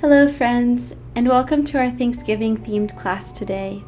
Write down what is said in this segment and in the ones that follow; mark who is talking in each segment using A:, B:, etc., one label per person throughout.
A: Hello friends, and welcome to our Thanksgiving themed class today.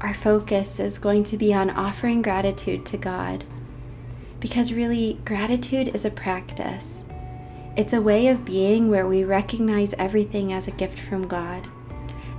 A: Our focus is going to be on offering gratitude to God, because really gratitude is a practice. It's a way of being where we recognize everything as a gift from God.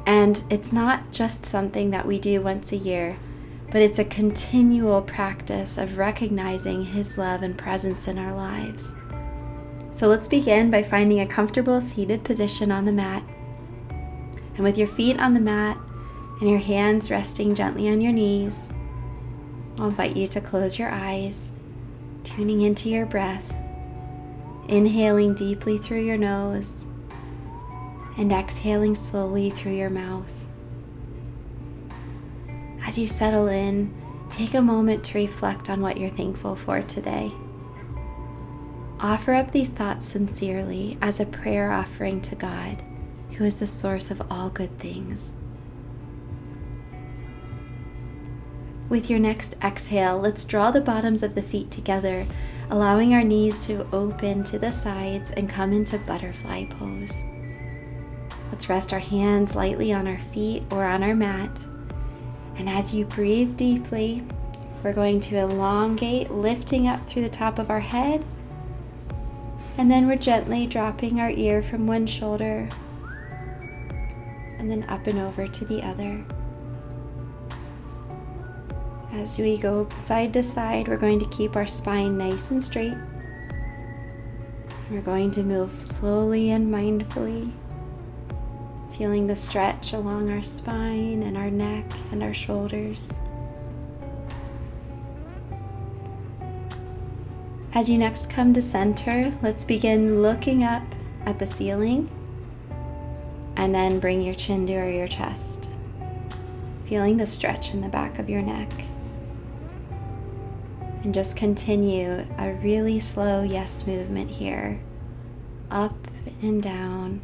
A: And it's not just something that we do once a year, but it's a continual practice of recognizing His love and presence in our lives. So let's begin by finding a comfortable seated position on the mat. And with your feet on the mat and your hands resting gently on your knees, I'll invite you to close your eyes, tuning into your breath, inhaling deeply through your nose and exhaling slowly through your mouth. As you settle in, take a moment to reflect on what you're thankful for today. Offer up these thoughts sincerely as a prayer offering to God, who is the source of all good things. With your next exhale, let's draw the bottoms of the feet together, allowing our knees to open to the sides and come into butterfly pose. Let's rest our hands lightly on our feet or on our mat. And as you breathe deeply, we're going to elongate, lifting up through the top of our head. And then we're gently dropping our ear from one shoulder and then up and over to the other. As we go side to side, we're going to keep our spine nice and straight. We're going to move slowly and mindfully, feeling the stretch along our spine and our neck and our shoulders. As you next come to center, let's begin looking up at the ceiling and then bring your chin to your chest, feeling the stretch in the back of your neck. And just continue a really slow yes movement here, up and down.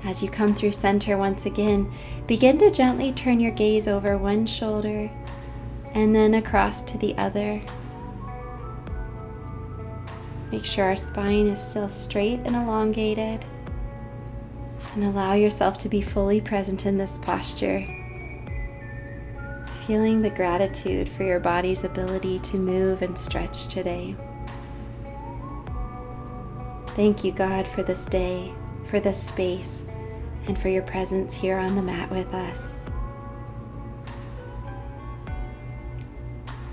A: As you come through center once again, begin to gently turn your gaze over one shoulder and then across to the other. Make sure our spine is still straight and elongated, and allow yourself to be fully present in this posture, feeling the gratitude for your body's ability to move and stretch today. Thank you, God, for this day, for this space, and for your presence here on the mat with us.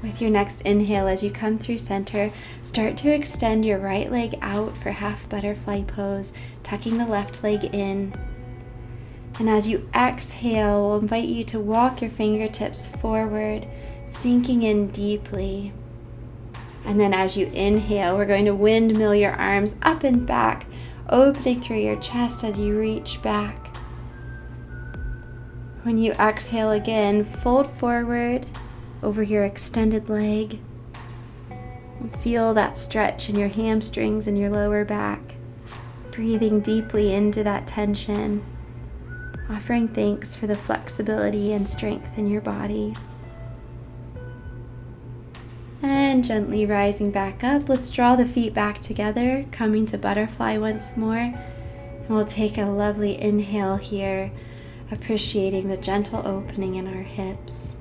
A: With your next inhale, as you come through center, start to extend your right leg out for half butterfly pose, tucking the left leg in. And as you exhale, we'll invite you to walk your fingertips forward, sinking in deeply. And then as you inhale, we're going to windmill your arms up and back, opening through your chest as you reach back. When you exhale again, fold forward over your extended leg. And feel that stretch in your hamstrings and your lower back. Breathing deeply into that tension, offering thanks for the flexibility and strength in your body. And gently rising back up, let's draw the feet back together, coming to butterfly once more. And we'll take a lovely inhale here, appreciating the gentle opening in our hips.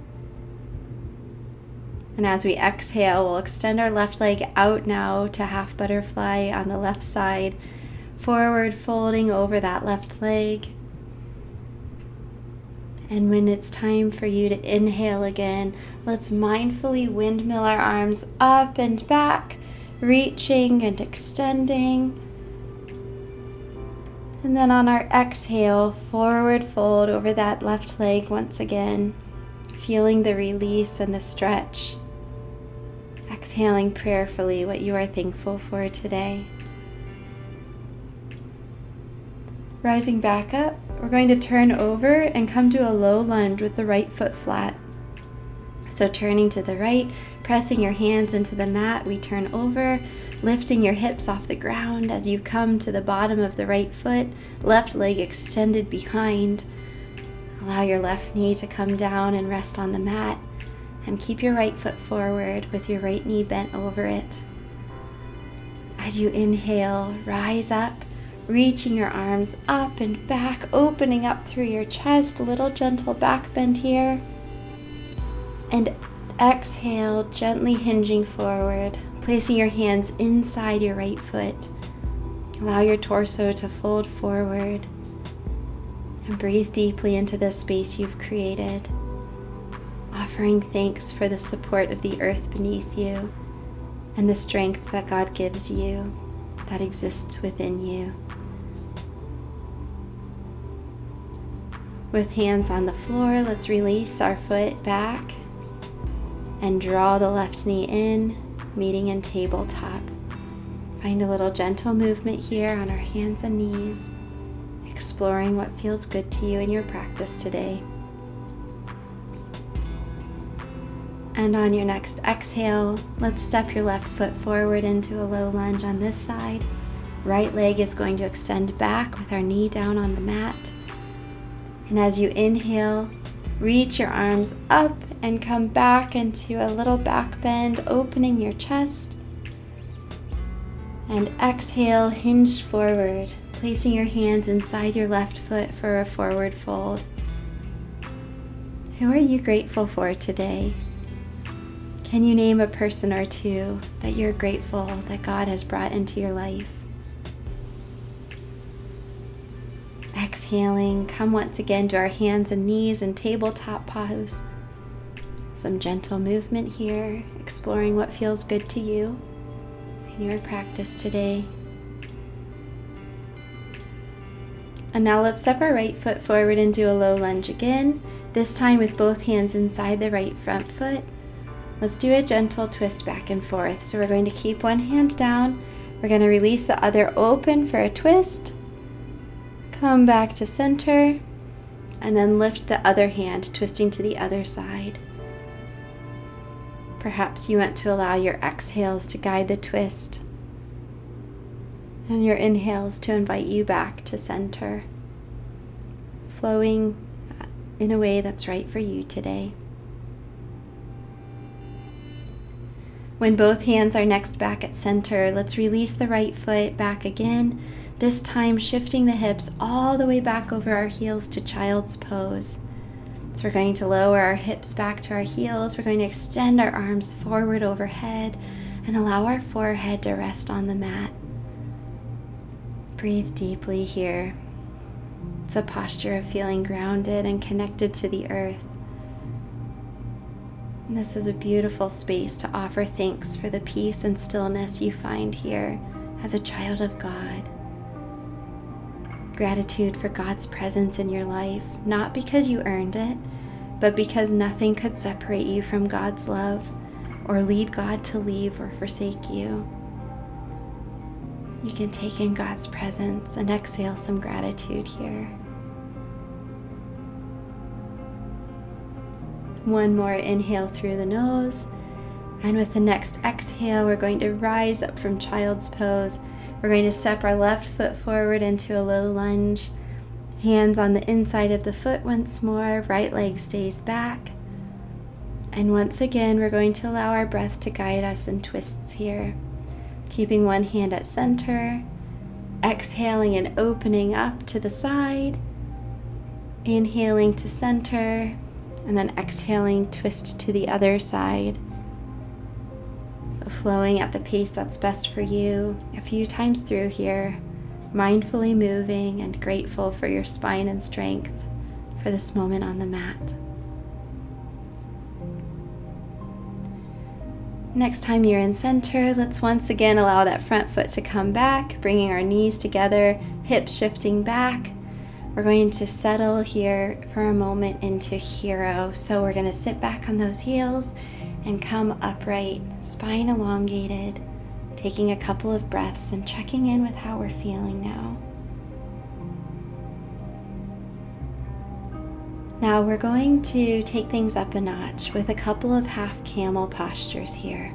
A: And as we exhale, we'll extend our left leg out now to half butterfly on the left side, forward folding over that left leg. And when it's time for you to inhale again, let's mindfully windmill our arms up and back, reaching and extending. And then on our exhale, forward fold over that left leg once again, feeling the release and the stretch. Exhaling prayerfully what you are thankful for today. Rising back up, we're going to turn over and come to a low lunge with the right foot flat. So turning to the right, pressing your hands into the mat, we turn over, lifting your hips off the ground as you come to the bottom of the right foot, left leg extended behind. Allow your left knee to come down and rest on the mat, and keep your right foot forward with your right knee bent over it. As you inhale, rise up, reaching your arms up and back, opening up through your chest, a little gentle back bend here. And exhale, gently hinging forward, placing your hands inside your right foot. Allow your torso to fold forward and breathe deeply into the space you've created, offering thanks for the support of the earth beneath you and the strength that God gives you that exists within you. With hands on the floor, let's release our foot back and draw the left knee in, meeting in tabletop. Find a little gentle movement here on our hands and knees, exploring what feels good to you in your practice today. And on your next exhale, let's step your left foot forward into a low lunge on this side. Right leg is going to extend back with our knee down on the mat. And as you inhale, reach your arms up and come back into a little back bend, opening your chest. And exhale, hinge forward, placing your hands inside your left foot for a forward fold. Who are you grateful for today? Can you name a person or two that you're grateful that God has brought into your life? Exhaling, come once again to our hands and knees in tabletop pose. Some gentle movement here, exploring what feels good to you in your practice today. And now let's step our right foot forward into a low lunge again, this time with both hands inside the right front foot. Let's do a gentle twist back and forth. So we're going to keep one hand down. We're going to release the other open for a twist. Come back to center. And then lift the other hand, twisting to the other side. Perhaps you want to allow your exhales to guide the twist. And your inhales to invite you back to center. Flowing in a way that's right for you today. When both hands are next back at center, let's release the right foot back again, this time shifting the hips all the way back over our heels to child's pose. So we're going to lower our hips back to our heels. We're going to extend our arms forward overhead and allow our forehead to rest on the mat. Breathe deeply here. It's a posture of feeling grounded and connected to the earth. And this is a beautiful space to offer thanks for the peace and stillness you find here as a child of God. Gratitude for God's presence in your life, not because you earned it, but because nothing could separate you from God's love or lead God to leave or forsake you. You can take in God's presence and exhale some gratitude here. One more inhale through the nose, and with the next exhale, we're going to rise up from child's pose. We're going to step our left foot forward into a low lunge. Hands on the inside of the foot once more, right leg stays back. And once again, we're going to allow our breath to guide us in twists here. Keeping one hand at center, exhaling and opening up to the side, inhaling to center, and then exhaling, twist to the other side. So flowing at the pace that's best for you a few times through here, mindfully moving and grateful for your spine and strength for this moment on the mat. Next time you're in center, let's once again allow that front foot to come back, bringing our knees together, hips shifting back. We're going to settle here for a moment into hero. So we're going to sit back on those heels and come upright, spine elongated, taking a couple of breaths and checking in with how we're feeling now. Now we're going to take things up a notch with a couple of half camel postures here.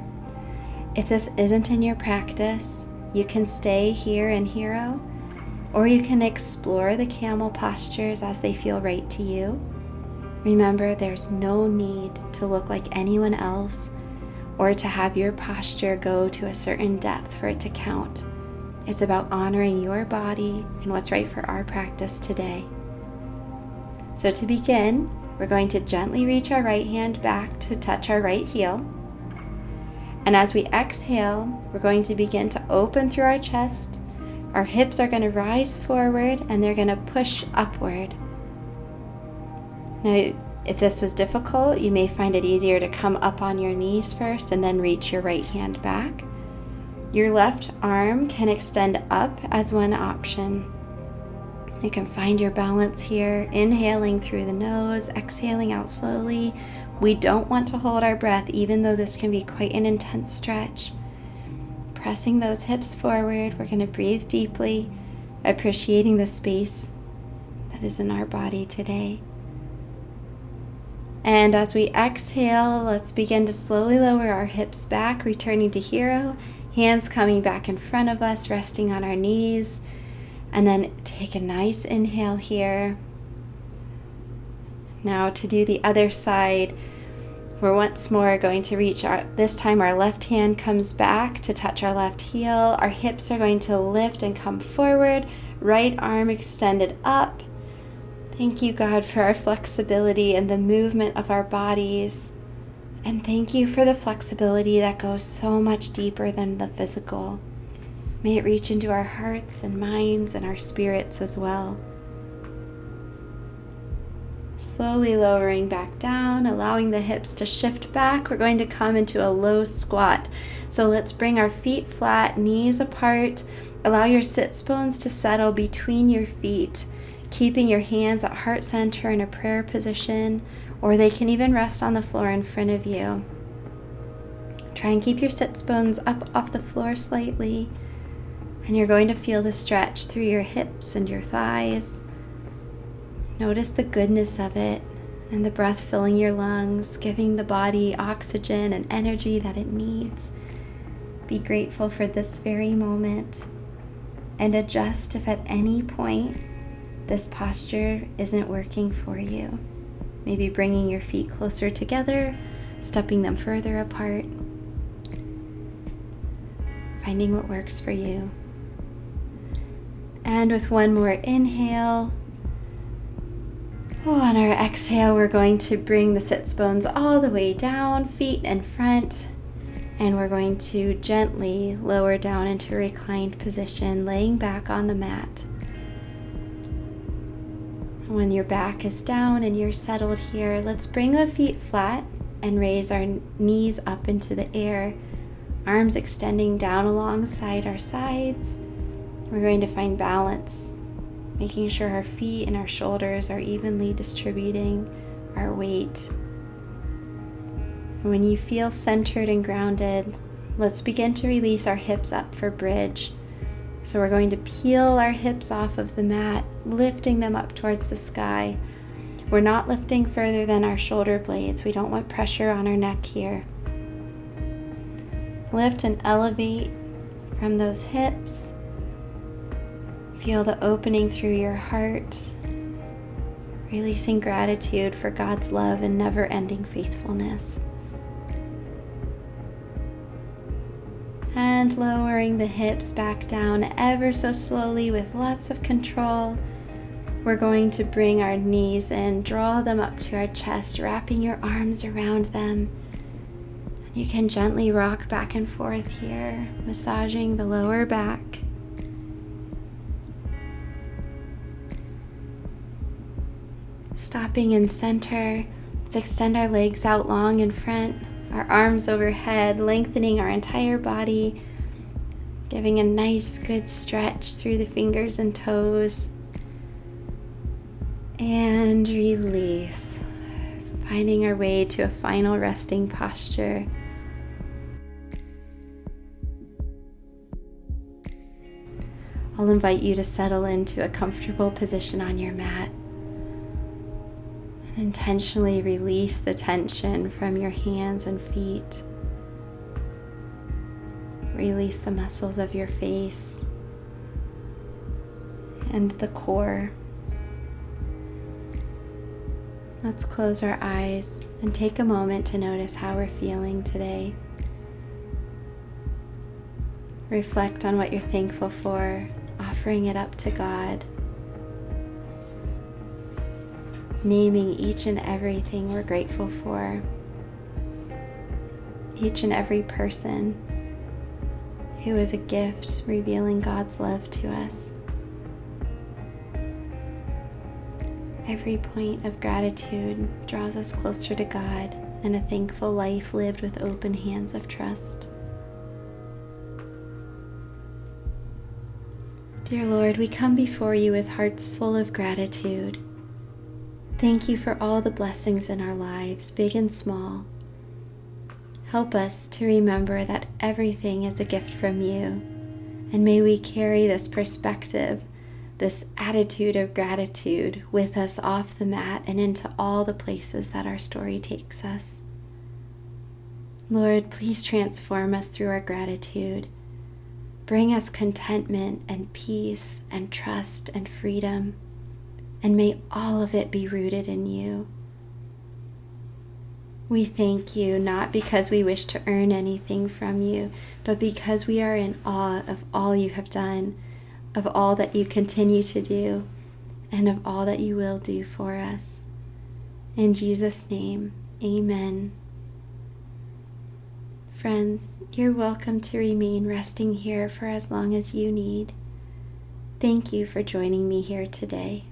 A: If this isn't in your practice, you can stay here in hero, or you can explore the camel postures as they feel right to you. Remember, there's no need to look like anyone else or to have your posture go to a certain depth for it to count. It's about honoring your body and what's right for our practice today. So to begin, we're going to gently reach our right hand back to touch our right heel. And as we exhale, we're going to begin to open through our chest. Our hips are going to rise forward and they're going to push upward. Now, if this was difficult, you may find it easier to come up on your knees first and then reach your right hand back. Your left arm can extend up as one option. You can find your balance here, inhaling through the nose, exhaling out slowly. We don't want to hold our breath, even though this can be quite an intense stretch. Pressing those hips forward, we're going to breathe deeply, appreciating the space that is in our body today. And as we exhale, let's begin to slowly lower our hips back, returning to hero, hands coming back in front of us, resting on our knees. And then take a nice inhale here. Now to do the other side, we're once more going to reach this time our left hand comes back to touch our left heel. Our hips are going to lift and come forward, right arm extended up. Thank you, God, for our flexibility and the movement of our bodies. And thank you for the flexibility that goes so much deeper than the physical. May it reach into our hearts and minds and our spirits as well. Slowly lowering back down, allowing the hips to shift back. We're going to come into a low squat. So let's bring our feet flat, knees apart. Allow your sits bones to settle between your feet, keeping your hands at heart center in a prayer position, or they can even rest on the floor in front of you. Try and keep your sits bones up off the floor slightly. And you're going to feel the stretch through your hips and your thighs. Notice the goodness of it and the breath filling your lungs, giving the body oxygen and energy that it needs. Be grateful for this very moment and adjust if at any point this posture isn't working for you. Maybe bringing your feet closer together, stepping them further apart, finding what works for you. And with one more inhale, on our exhale, we're going to bring the sits bones all the way down, feet in front, and we're going to gently lower down into a reclined position, laying back on the mat. When your back is down and you're settled here, let's bring the feet flat and raise our knees up into the air, arms extending down alongside our sides. We're going to find balance, making sure our feet and our shoulders are evenly distributing our weight. When you feel centered and grounded, let's begin to release our hips up for bridge. So we're going to peel our hips off of the mat, lifting them up towards the sky. We're not lifting further than our shoulder blades. We don't want pressure on our neck here. Lift and elevate from those hips. Feel the opening through your heart, releasing gratitude for God's love and never-ending faithfulness. And lowering the hips back down ever so slowly with lots of control. We're going to bring our knees in, draw them up to our chest, wrapping your arms around them. You can gently rock back and forth here, massaging the lower back. Stopping in center, let's extend our legs out long in front, our arms overhead, lengthening our entire body, giving a nice good stretch through the fingers and toes. And release, finding our way to a final resting posture. I'll invite you to settle into a comfortable position on your mat. Intentionally release the tension from your hands and feet. Release the muscles of your face and the core. Let's close our eyes and take a moment to notice how we're feeling today. Reflect on what you're thankful for, offering it up to God. Naming each and everything we're grateful for. Each and every person who is a gift, revealing God's love to us. Every point of gratitude draws us closer to God and a thankful life lived with open hands of trust. Dear Lord, we come before you with hearts full of gratitude. Thank you for all the blessings in our lives, big and small. Help us to remember that everything is a gift from you, and may we carry this perspective, this attitude of gratitude with us off the mat and into all the places that our story takes us. Lord, please transform us through our gratitude. Bring us contentment and peace and trust and freedom, and may all of it be rooted in you. We thank you not because we wish to earn anything from you, but because we are in awe of all you have done, of all that you continue to do, and of all that you will do for us. In Jesus' name, amen. Friends, you're welcome to remain resting here for as long as you need. Thank you for joining me here today.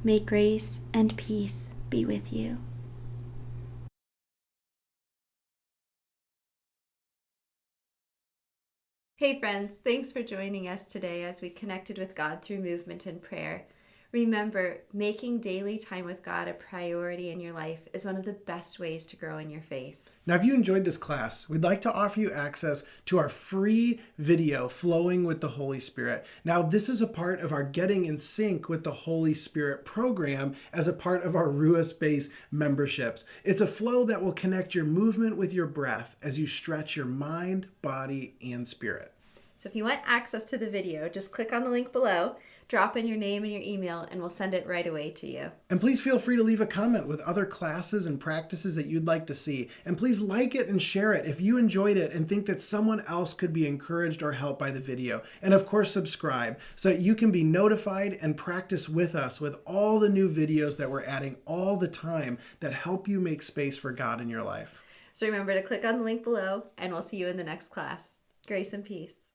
A: May grace and peace be with you. Hey friends, thanks for joining us today as we connected with God through movement and prayer. Remember, making daily time with God a priority in your life is one of the best ways to grow in your faith.
B: Now, if you enjoyed this class, we'd like to offer you access to our free video, Flowing with the Holy Spirit. Now, this is a part of our Getting in Sync with the Holy Spirit program as a part of our Ruah Space memberships. It's a flow that will connect your movement with your breath as you stretch your mind, body, and spirit.
A: So if you want access to the video, just click on the link below, drop in your name and your email, and we'll send it right away to you.
B: And please feel free to leave a comment with other classes and practices that you'd like to see. And please like it and share it if you enjoyed it and think that someone else could be encouraged or helped by the video. And of course, subscribe so that you can be notified and practice with us with all the new videos that we're adding all the time that help you make space for God in your life.
A: So remember to click on the link below, and we'll see you in the next class. Grace and peace.